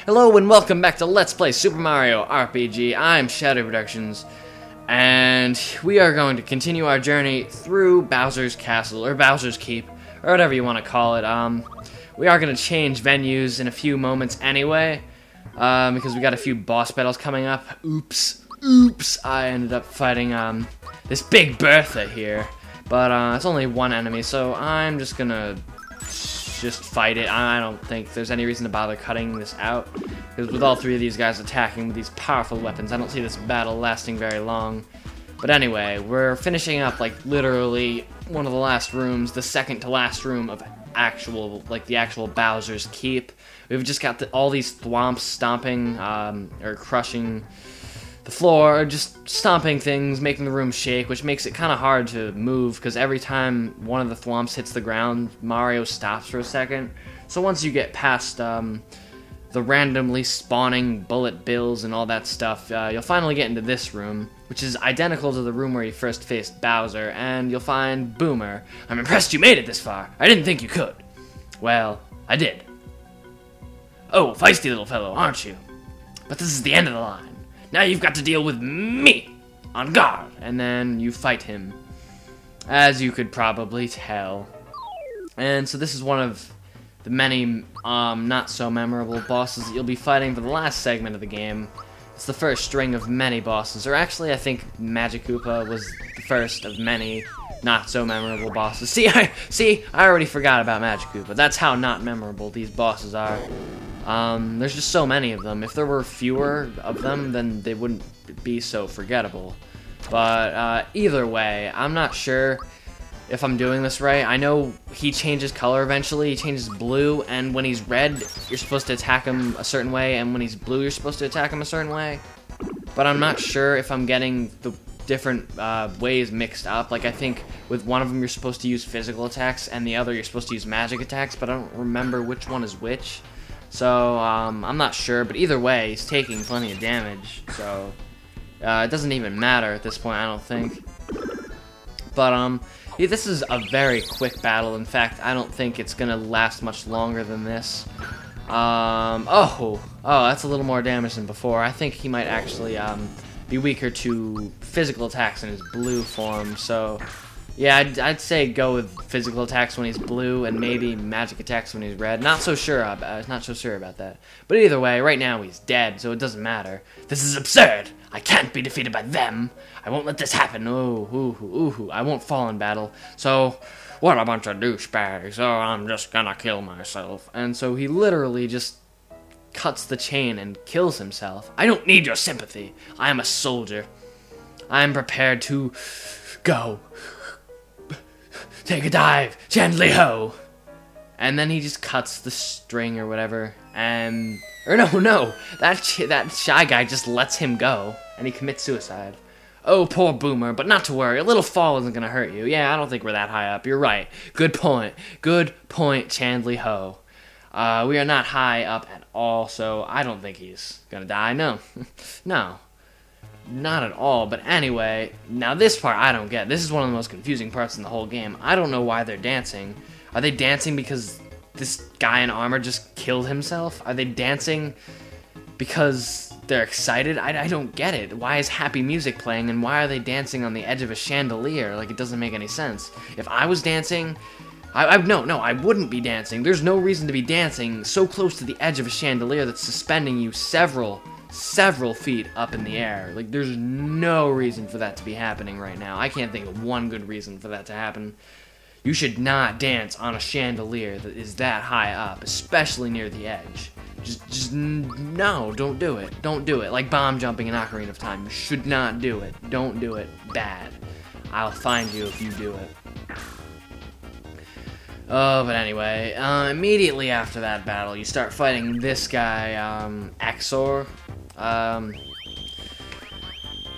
Hello and welcome back to Let's Play Super Mario RPG. I'm ShadowyProductions, and we are going to continue our journey through Bowser's Castle, or Bowser's Keep, or whatever you want to call it. We are going to change venues in a few moments anyway, because we got a few boss battles coming up. Oops, I ended up fighting this big Bertha here, but it's only one enemy, so I'm just gonna fight it. I don't think there's any reason to bother cutting this out, because with all three of these guys attacking with these powerful weapons, I don't see this battle lasting very long. But anyway, we're finishing up like literally one of the last rooms, the second to last room of the actual Bowser's Keep. We've just got all these thwomps stomping or crushing the floor, or just stomping things, making the room shake, which makes it kind of hard to move, because every time one of the thwomps hits the ground, Mario stops for a second. So once you get past the randomly spawning bullet bills and all that stuff, you'll finally get into this room, which is identical to the room where you first faced Bowser, and you'll find Boomer. I'm impressed you made it this far. I didn't think you could. Well, I did. Oh, feisty little fellow, aren't you? But this is the end of the line. Now you've got to deal with me, on guard, and then you fight him, as you could probably tell. And so this is one of the many not so memorable bosses that you'll be fighting for the last segment of the game. It's the first string of many bosses, or actually I think Magic Koopa was the first of many not so memorable bosses. See, I already forgot about Magic Koopa. That's how not memorable these bosses are. There's just so many of them. If there were fewer of them, then they wouldn't be so forgettable. But either way, I'm not sure if I'm doing this right. I know he changes color eventually. He changes blue, and when he's red, you're supposed to attack him a certain way, and when he's blue, you're supposed to attack him a certain way. But I'm not sure if I'm getting the different ways mixed up. Like, I think with one of them you're supposed to use physical attacks, and the other you're supposed to use magic attacks, but I don't remember which one is which. So, I'm not sure, but either way, he's taking plenty of damage, so it doesn't even matter at this point, I don't think. But, yeah, this is a very quick battle. In fact, I don't think it's gonna last much longer than this. Oh, that's a little more damage than before. I think he might actually, be weaker to physical attacks in his blue form, so yeah, I'd say go with physical attacks when he's blue, and maybe magic attacks when he's red. Not so sure about that. But either way, right now he's dead, so it doesn't matter. This is absurd! I can't be defeated by them! I won't let this happen! I won't fall in battle. So, what a bunch of douchebags! Oh, I'm just gonna kill myself. And so he literally just cuts the chain and kills himself. I don't need your sympathy. I am a soldier. I am prepared to go. Take a dive, gently ho! And then he just cuts the string or whatever, and... Or no, that shy guy just lets him go, and he commits suicide. Oh, poor Boomer, but not to worry, a little fall isn't gonna hurt you. Yeah, I don't think we're that high up, you're right. Good point, Chandley ho. We are not high up at all, so I don't think he's gonna die, no. No. Not at all, but anyway, now this part I don't get. This is one of the most confusing parts in the whole game. I don't know why they're dancing. Are they dancing because this guy in armor just killed himself? Are they dancing because they're excited? I don't get it. Why is happy music playing, and why are they dancing on the edge of a chandelier? Like, it doesn't make any sense. If I was dancing, no, I wouldn't be dancing. There's no reason to be dancing so close to the edge of a chandelier that's suspending you several feet up in the air. Like, there's no reason for that to be happening right now. I can't think of one good reason for that to happen. You should not dance on a chandelier that is that high up, especially near the edge. No, don't do it. Don't do it. Like bomb jumping in Ocarina of Time. You should not do it. Don't do it. Bad. I'll find you if you do it. Oh, but anyway, immediately after that battle, you start fighting this guy, Exor.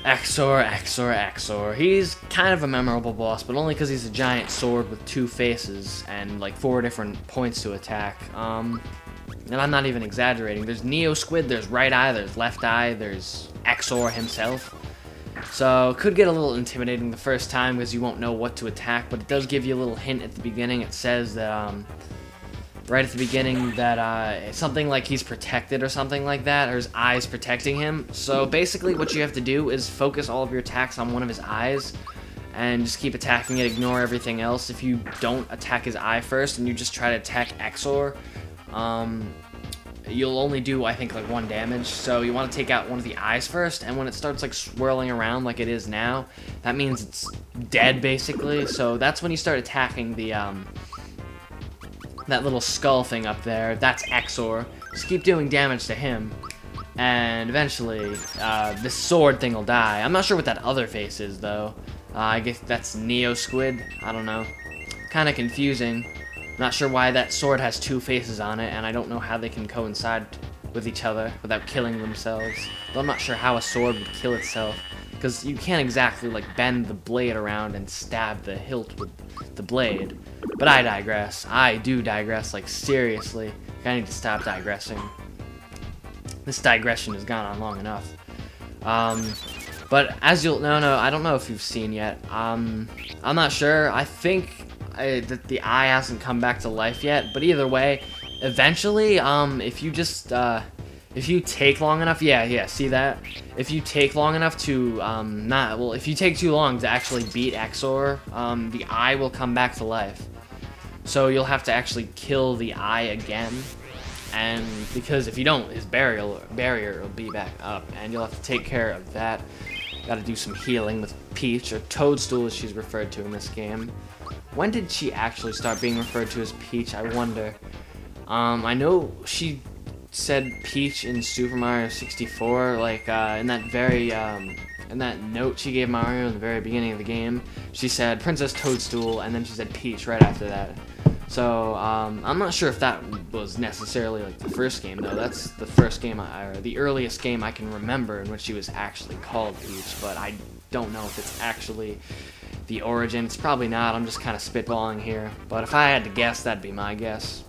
Exor. He's kind of a memorable boss, but only because he's a giant sword with two faces and like 4 different points to attack. And I'm not even exaggerating. There's Neo Squid, there's Right Eye, there's Left Eye, there's Exor himself. So it could get a little intimidating the first time because you won't know what to attack, but it does give you a little hint at the beginning. It says that right at the beginning that something like he's protected or something like that, or his eyes protecting him. So basically what you have to do is focus all of your attacks on one of his eyes and just keep attacking it, ignore everything else. If you don't attack his eye first and you just try to attack Exor, you'll only do, I think, like 1 damage. So you want to take out one of the eyes first, and when it starts like swirling around like it is now, that means it's dead basically. So that's when you start attacking the that little skull thing up there. That's Exor. Just keep doing damage to him, and eventually this sword thing will die. I'm not sure what that other face is though. I guess that's Neo Squid. I don't know. Kind of confusing. Not sure why that sword has 2 faces on it, and I don't know how they can coincide with each other without killing themselves. Though I'm not sure how a sword would kill itself, because you can't exactly like bend the blade around and stab the hilt with the blade. But I digress. I do digress, like seriously. I need to stop digressing. This digression has gone on long enough. But as you'll I don't know if you've seen yet. I'm not sure. I think that the eye hasn't come back to life yet, but either way, eventually, if you just, if you take long enough, yeah, see that? If you take long enough to, if you take too long to actually beat Exor, the eye will come back to life. So you'll have to actually kill the eye again, and because if you don't, his barrier will be back up, and you'll have to take care of that. Gotta do some healing with Peach, or Toadstool as she's referred to in this game. When did she actually start being referred to as Peach, I wonder? I know she said Peach in Super Mario 64, like, in that very, in that note she gave Mario in the very beginning of the game. She said Princess Toadstool, and then she said Peach right after that. So, I'm not sure if that was necessarily, like, the first game, though. That's the first game, or the earliest game I can remember in which she was actually called Peach, but I don't know if it's actually the origin. It's probably not. I'm just kind of spitballing here. But if I had to guess, that'd be my guess.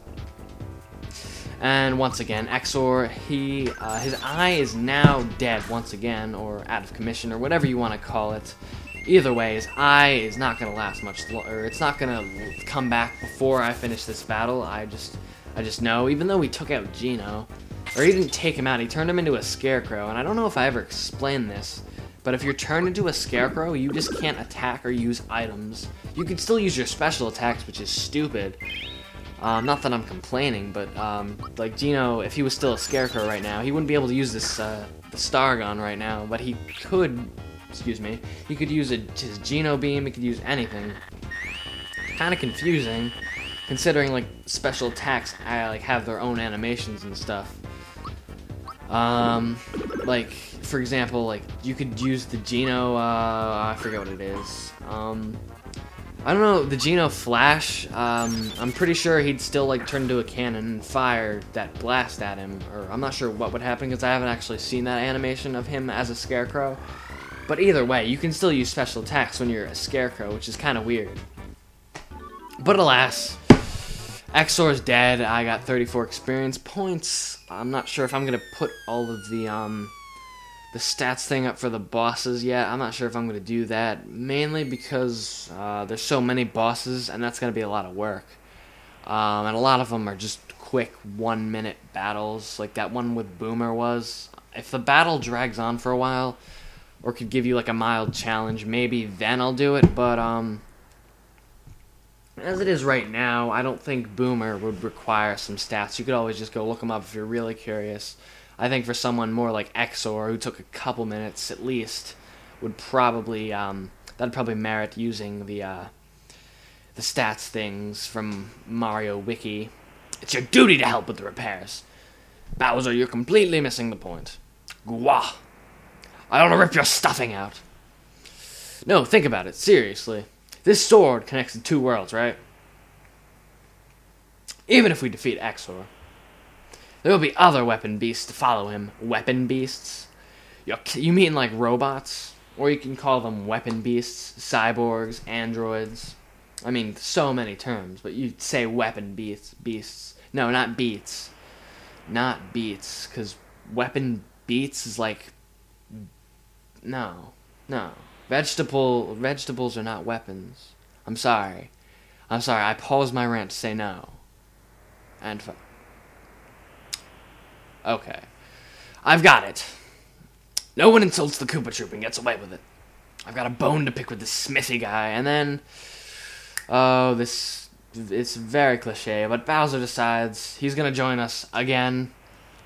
And once again, Exor, his eye is now dead once again, or out of commission, or whatever you want to call it. Either way, his eye is not going to last much longer. It's not going to come back before I finish this battle. I just know, even though we took out Geno, or he didn't take him out, he turned him into a scarecrow. And I don't know if I ever explained this, but if you're turned into a scarecrow, you just can't attack or use items. You can still use your special attacks, which is stupid. Not that I'm complaining, but like Geno, if he was still a scarecrow right now, he wouldn't be able to use this the star gun right now. But he could, he could use his Geno beam. He could use anything. Kind of confusing, considering like special attacks like have their own animations and stuff. Like, for example, like, you could use the Geno, I forget what it is, I don't know, the Geno Flash, I'm pretty sure he'd still, like, turn into a cannon and fire that blast at him, or I'm not sure what would happen, because I haven't actually seen that animation of him as a scarecrow, but either way, you can still use special attacks when you're a scarecrow, which is kind of weird. But alas, Exor's dead. I got 34 experience points. I'm not sure if I'm gonna put all of the stats thing up for the bosses yet. I'm not sure if I'm gonna do that, mainly because there's so many bosses, and that's gonna be a lot of work. And a lot of them are just quick 1-minute battles, like that one with Boomer was. If the battle drags on for a while, or could give you like a mild challenge, maybe then I'll do it. But as it is right now, I don't think Boomer would require some stats. You could always just go look them up if you're really curious. I think for someone more like Exor, who took a couple minutes at least, would probably that'd probably merit using the stats things from Mario Wiki. It's your duty to help with the repairs. Bowser, you're completely missing the point. Gwah! I want to rip your stuffing out. No, think about it, seriously. This sword connects the 2 worlds, right? Even if we defeat Exor, there will be other weapon beasts to follow him. Weapon beasts? You mean like robots? Or you can call them weapon beasts, cyborgs, androids. I mean, so many terms, but you say weapon beasts. No, not beats. Not beats, because weapon beats is like... No. Vegetables are not weapons. I'm sorry. I paused my rant to say no. And okay. I've got it. No one insults the Koopa Troop and gets away with it. I've got a bone to pick with this Smithy guy. And then, it's very cliche, but Bowser decides he's going to join us again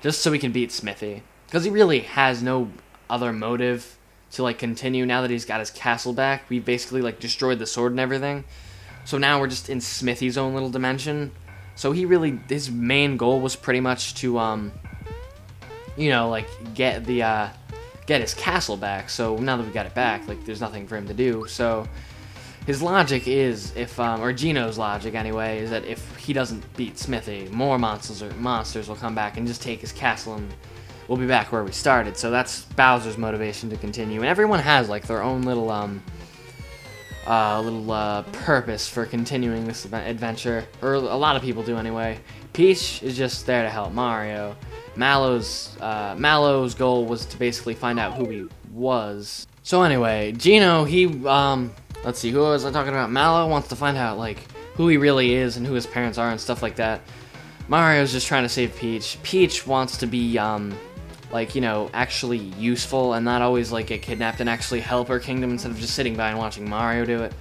just so he can beat Smithy. Because he really has no other motive to, like, continue now that he's got his castle back. We basically, like, destroyed the sword and everything. So now we're just in Smithy's own little dimension. So his main goal was pretty much to, you know, like, get his castle back. So now that we got it back, like, there's nothing for him to do. So his logic is, or Geno's logic anyway, is that if he doesn't beat Smithy, more monsters will come back and just take his castle, and we'll be back where we started. So that's Bowser's motivation to continue. And everyone has, like, their own little purpose for continuing this adventure, or a lot of people do anyway. Peach is just there to help Mario. Mallow's goal was to basically find out who he was. So anyway, Geno, he, let's see, who was I talking about? Mallow wants to find out, like, who he really is and who his parents are and stuff like that. Mario's just trying to save Peach. Peach wants to be, like, you know, actually useful and not always, like, get kidnapped and actually help her kingdom instead of just sitting by and watching Mario do it.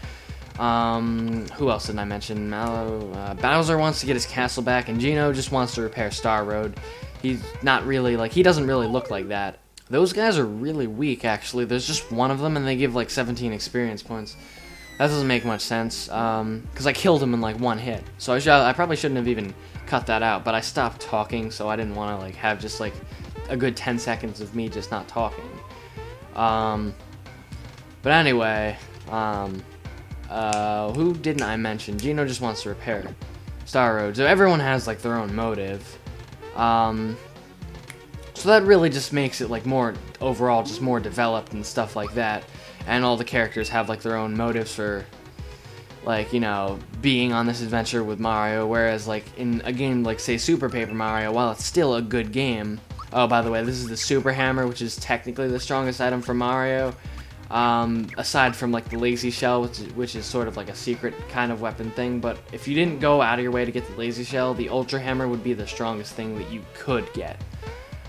Who else didn't I mention? Mallow, Bowser wants to get his castle back, and Geno just wants to repair Star Road. He's not really, like, he doesn't really look like that. Those guys are really weak, actually. There's just one of them, and they give, like, 17 experience points. That doesn't make much sense, because I killed him in, like, one hit. So I probably shouldn't have even cut that out, but I stopped talking, so I didn't want to, like, have just, like, a good 10 seconds of me just not talking. But anyway, who didn't I mention? Geno just wants to repair Star Road. So everyone has, like, their own motive. So that really just makes it, like, more, overall, just more developed and stuff like that. And all the characters have, like, their own motives for, like, you know, being on this adventure with Mario. Whereas, like, in a game like, say, Super Paper Mario, while it's still a good game. Oh, by the way, this is the Super Hammer, which is technically the strongest item for Mario. Aside from, like, the Lazy Shell, which is sort of like a secret kind of weapon thing. But if you didn't go out of your way to get the Lazy Shell, the Ultra Hammer would be the strongest thing that you could get.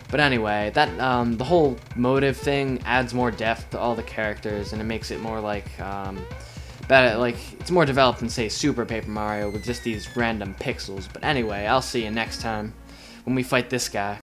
But anyway, that the whole motive thing adds more depth to all the characters, and it makes it more like, it's more developed than, say, Super Paper Mario with just these random pixels. But anyway, I'll see you next time when we fight this guy.